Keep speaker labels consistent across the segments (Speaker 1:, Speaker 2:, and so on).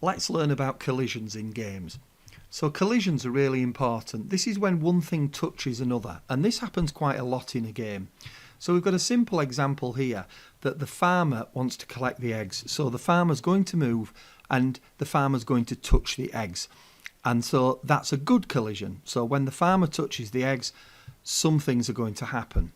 Speaker 1: Let's learn about collisions in games. So collisions are really important. This is when one thing touches another, and this happens quite a lot in a game. So we've got a simple example here that the farmer wants to collect the eggs. So the farmer's going to move and the farmer's going to touch the eggs. And so that's a good collision. So when the farmer touches the eggs, some things are going to happen.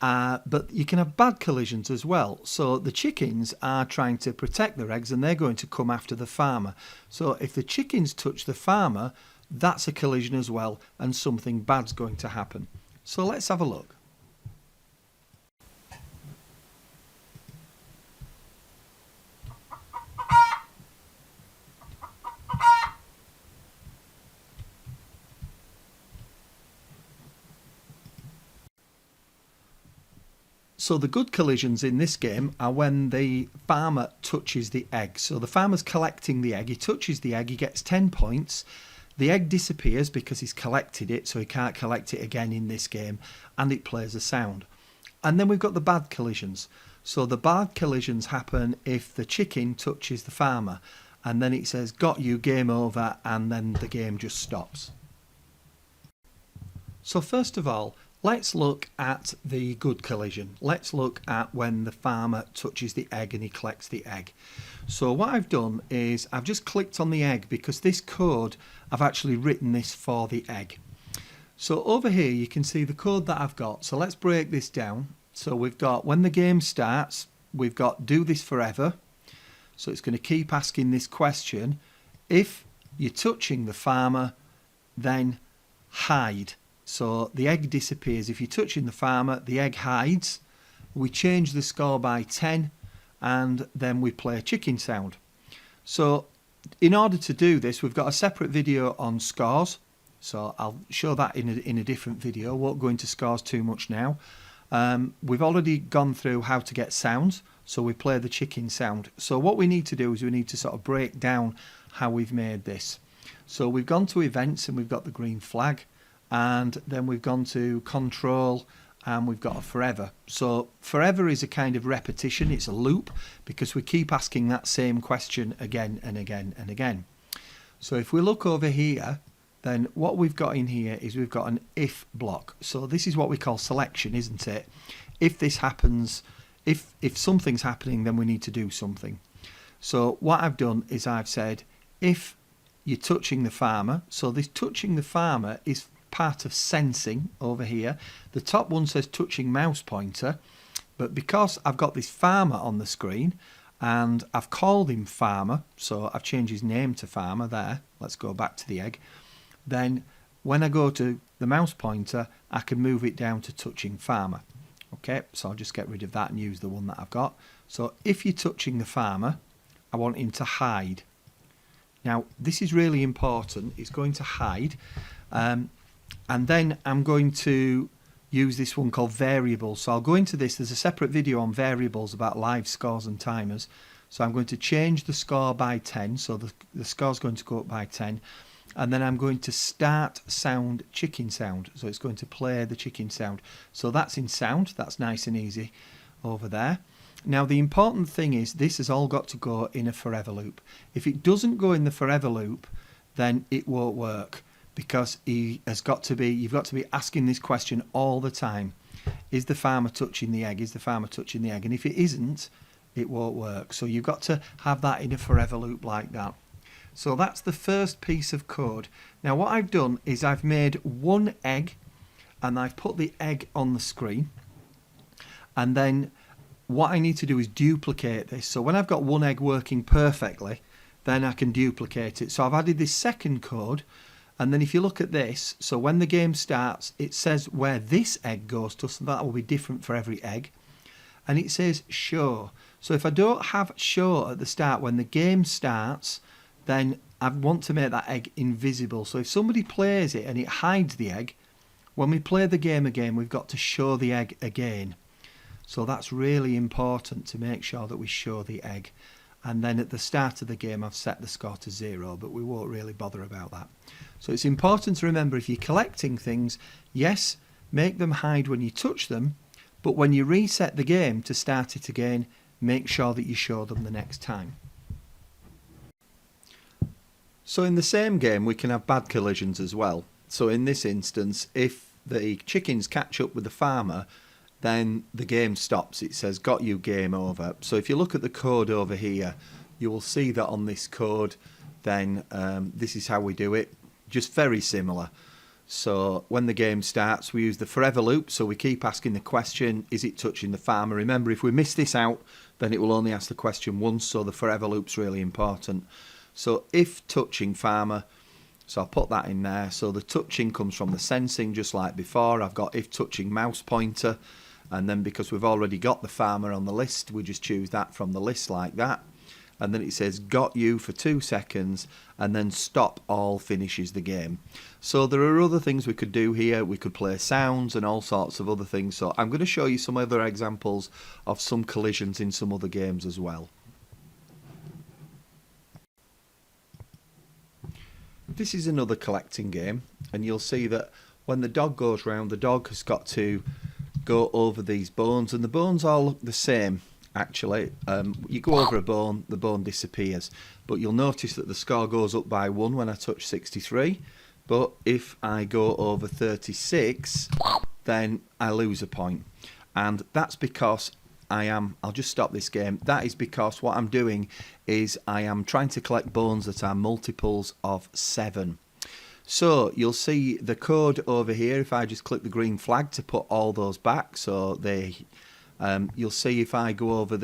Speaker 1: But you can have bad collisions as well. So the chickens are trying to protect their eggs and they're going to come after the farmer. So if the chickens touch the farmer, that's a collision as well, and something bad's going to happen. So let's have a look. So the good collisions in this game are when the farmer touches the egg. So the farmer's collecting the egg, he touches the egg, he gets 10 points. The egg disappears because he's collected it, so he can't collect it again in this game, and it plays a sound. And then we've got the bad collisions. So the bad collisions happen if the chicken touches the farmer, and then it says, got you, game over, and then the game just stops. So first of all, let's look at the good collision. Let's look at when the farmer touches the egg and he collects the egg. So what I've done is I've just clicked on the egg because this code, I've actually written this for the egg. So over here you can see the code that I've got. So let's break this down. So we've got when the game starts, we've got do this forever. So it's going to keep asking this question. If you're touching the farmer, then hide. So the egg disappears. If you're touching the farmer, the egg hides. We change the score by 10 and then we play a chicken sound. So in order to do this, we've got a separate video on scores. So I'll show that in a different video. Won't go into scores too much now. We've already gone through how to get sounds. So we play the chicken sound. So what we need to do is we need to sort of break down how we've made this. So we've gone to events and we've got the green flag. And then we've gone to control and we've got a forever. So forever is a kind of repetition, it's a loop, because we keep asking that same question again and again and again. So if we look over here, then what we've got in here is we've got an if block. So this is what we call selection, isn't it? If this happens, if something's happening, then we need to do something. So what I've done is I've said if you're touching the farmer, so this touching the farmer is part of sensing over here. The top one says touching mouse pointer, but because I've got this farmer on the screen and I've called him farmer, so I've changed his name to farmer there. Let's go back to the egg. Then when I go to the mouse pointer, I can move it down to touching farmer. Okay, so I'll just get rid of that and use the one that I've got. So if you're touching the farmer, I want him to hide. Now this is really important. It's going to hide. And then I'm going to use this one called variables. So I'll go into this. There's a separate video on variables about live scores and timers. So I'm going to change the score by 10. So the score's going to go up by 10. And then I'm going to start sound chicken sound. So it's going to play the chicken sound. So that's in sound. That's nice and easy over there. Now the important thing is this has all got to go in a forever loop. If it doesn't go in the forever loop, then it won't work. Because you've got to be asking this question all the time. Is the farmer touching the egg? Is the farmer touching the egg? And if it isn't, it won't work. So you've got to have that in a forever loop like that. So that's the first piece of code. Now what I've done is I've made one egg and I've put the egg on the screen. And then what I need to do is duplicate this. So when I've got one egg working perfectly, then I can duplicate it. So I've added this second code. And then if you look at this, so when the game starts, it says where this egg goes to, so that will be different for every egg. And it says show. So if I don't have show at the start, when the game starts, then I want to make that egg invisible. So if somebody plays it and it hides the egg, when we play the game again, we've got to show the egg again. So that's really important to make sure that we show the egg. And then at the start of the game I've set the score to 0, but we won't really bother about that. So it's important to remember if you're collecting things, yes, make them hide when you touch them, but when you reset the game to start it again, make sure that you show them the next time. So in the same game we can have bad collisions as well. So in this instance, if the chickens catch up with the farmer, then the game stops. It says got you, game over. So if you look at the code over here, you will see that on this code, then this is how we do it. Just very similar. So when the game starts, we use the forever loop. So we keep asking the question, is it touching the farmer? Remember, if we miss this out, then it will only ask the question once. So the forever loop's really important. So if touching farmer, so I'll put that in there. So the touching comes from the sensing, just like before. I've got if touching mouse pointer. And then because we've already got the farmer on the list, we just choose that from the list like that. And then it says got you for 2 seconds, and then stop all finishes the game. So there are other things we could do here. We could play sounds and all sorts of other things. So I'm going to show you some other examples of some collisions in some other games as well. This is another collecting game, and you'll see that when the dog goes round, the dog has got to go over these bones, and the bones all look the same. Actually, you go over a bone, the bone disappears, but you'll notice that the score goes up by 1 when I touch 63, but if I go over 36, then I lose a point. And that's because I'll just stop this game. That is because what I'm doing is I am trying to collect bones that are multiples of 7. So you'll see the code over here if I just click the green flag to put all those back. So you'll see if I go over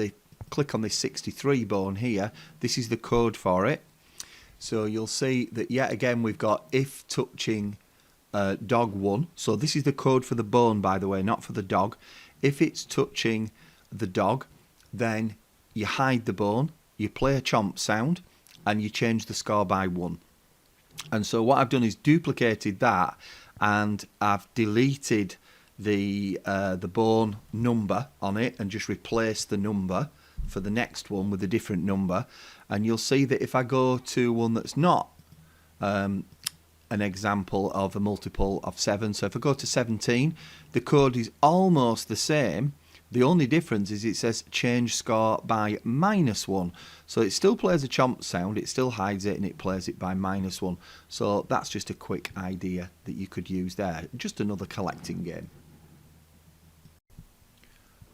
Speaker 1: click on this 63 bone here, this is the code for it. So you'll see that yet again we've got if touching dog 1. So this is the code for the bone, by the way, not for the dog. If it's touching the dog, then you hide the bone, you play a chomp sound, and you change the score by 1. And so what I've done is duplicated that, and I've deleted the bone number on it and just replaced the number for the next one with a different number. And you'll see that if I go to one that's not an example of a multiple of 7, so if I go to 17, the code is almost the same. The only difference is it says change score by -1. So it still plays a chomp sound, it still hides it, and it plays it by -1. So that's just a quick idea that you could use there. Just another collecting game.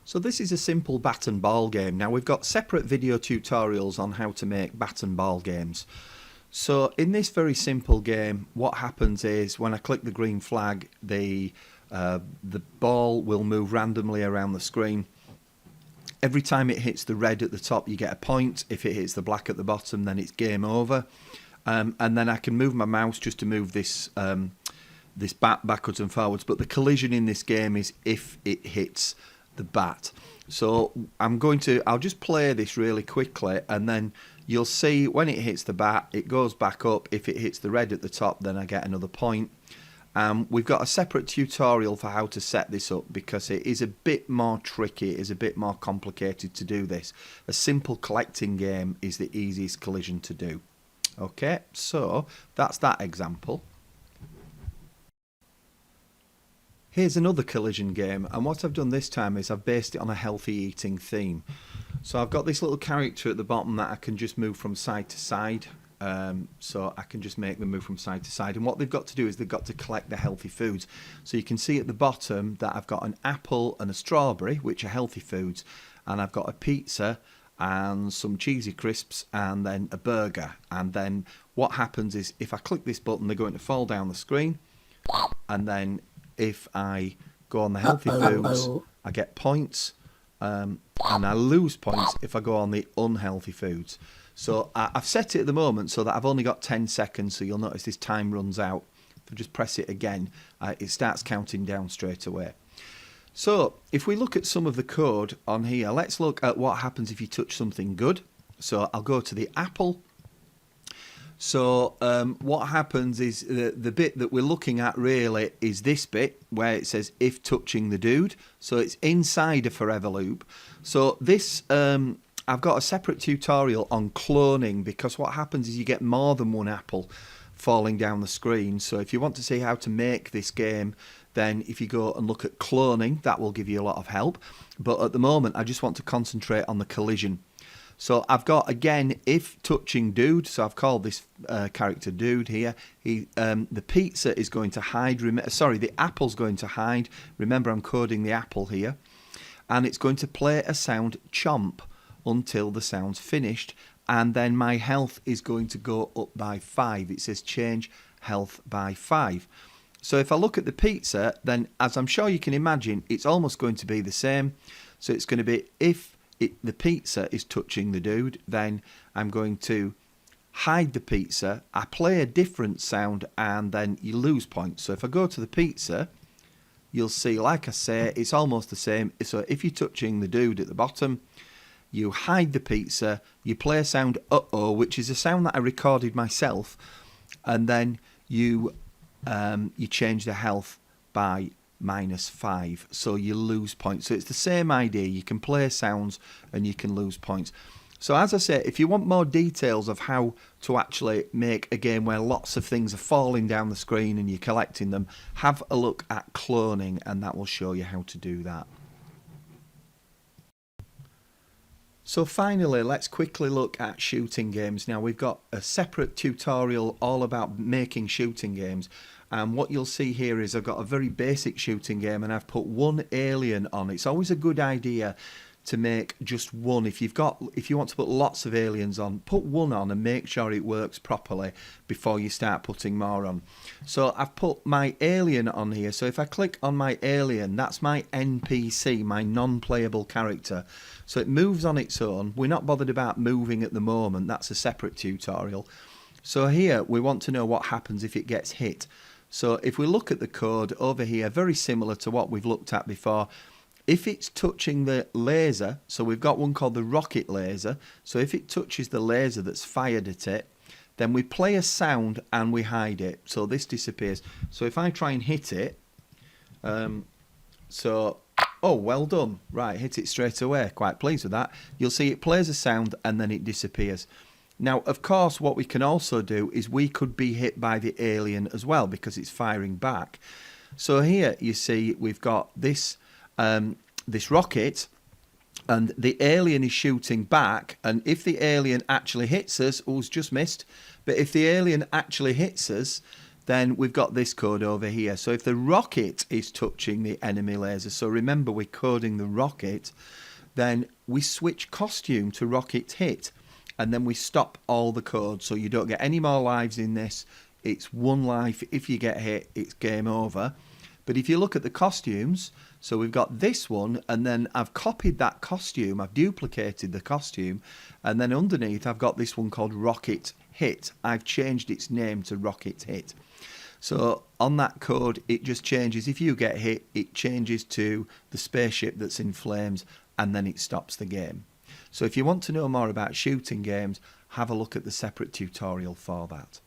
Speaker 1: So this is a simple bat and ball game. Now we've got separate video tutorials on how to make bat and ball games. So in this very simple game, what happens is when I click the green flag, the ball will move randomly around the screen. Every time it hits the red at the top, you get a point. If it hits the black at the bottom, then it's game over. And then I can move my mouse just to move this this bat backwards and forwards. But the collision in this game is if it hits the bat. So I'll just play this really quickly, and then you'll see when it hits the bat, it goes back up. If it hits the red at the top, then I get another point. We've got a separate tutorial for how to set this up because it is a bit more tricky, it is a bit more complicated to do this. A simple collecting game is the easiest collision to do. Okay, so that's that example. Here's another collision game, and what I've done this time is I've based it on a healthy eating theme. So I've got this little character at the bottom that I can just move from side to side. So I can just make them move from side to side, and what they've got to do is they've got to collect the healthy foods. So you can see at the bottom that I've got an apple and a strawberry, which are healthy foods, and I've got a pizza and some cheesy crisps and then a burger. And then what happens is if I click this button, they're going to fall down the screen, and then if I go on the healthy foods, I get points, and I lose points if I go on the unhealthy foods. So I've set it at the moment so that I've only got 10 seconds, so you'll notice this time runs out. If I just press it again, it starts counting down straight away. So if we look at some of the code on here, let's look at what happens if you touch something good. So I'll go to the apple. So what happens is the bit that we're looking at really is this bit where it says if touching the dude. So it's inside a forever loop. So this I've got a separate tutorial on cloning, because what happens is you get more than one apple falling down the screen. So if you want to see how to make this game, then if you go and look at cloning, that will give you a lot of help. But at the moment, I just want to concentrate on the collision. So I've got, again, if touching dude, so I've called this character dude here. The pizza is going to hide, the apple's going to hide. Remember, I'm coding the apple here. And it's going to play a sound chomp until the sound's finished. And then my health is going to go up by 5. It says change health by 5. So if I look at the pizza, then as I'm sure you can imagine, it's almost going to be the same. So it's going to be if the pizza is touching the dude, then I'm going to hide the pizza. I play a different sound and then you lose points. So if I go to the pizza, you'll see, like I say, it's almost the same. So if you're touching the dude at the bottom, you hide the pizza, you play a sound uh-oh, which is a sound that I recorded myself, and then you change the health by -5, so you lose points. So it's the same idea. You can play sounds and you can lose points. So as I say, if you want more details of how to actually make a game where lots of things are falling down the screen and you're collecting them, have a look at cloning, and that will show you how to do that. So finally, let's quickly look at shooting games. Now, we've got a separate tutorial all about making shooting games. And what you'll see here is I've got a very basic shooting game and I've put one alien on. It's always a good idea to make just one. If you want to put lots of aliens on, put one on and make sure it works properly before you start putting more on. So I've put my alien on here. So if I click on my alien, that's my NPC, my non-playable character. So it moves on its own. We're not bothered about moving at the moment. That's a separate tutorial. So here we want to know what happens if it gets hit. So if we look at the code over here, very similar to what we've looked at before, if it's touching the laser, so we've got one called the rocket laser, so if it touches the laser that's fired at it, then we play a sound and we hide it, so this disappears. So if I try and hit it, oh, well done, right, hit it straight away, quite pleased with that. You'll see it plays a sound and then it disappears. Now, of course, what we can also do is we could be hit by the alien as well because it's firing back. So here you see we've got this this rocket and the alien is shooting back, and if the alien actually hits us, oh, it's just missed, but if the alien actually hits us, then we've got this code over here. So if the rocket is touching the enemy laser, so remember we're coding the rocket, then we switch costume to rocket hit. And then we stop all the code, so you don't get any more lives in this. It's one life. If you get hit, it's game over. But if you look at the costumes, so we've got this one, and then I've copied that costume, I've duplicated the costume, and then underneath I've got this one called Rocket Hit. I've changed its name to Rocket Hit. So on that code, it just changes. If you get hit, it changes to the spaceship that's in flames, and then it stops the game. So if you want to know more about shooting games, have a look at the separate tutorial for that.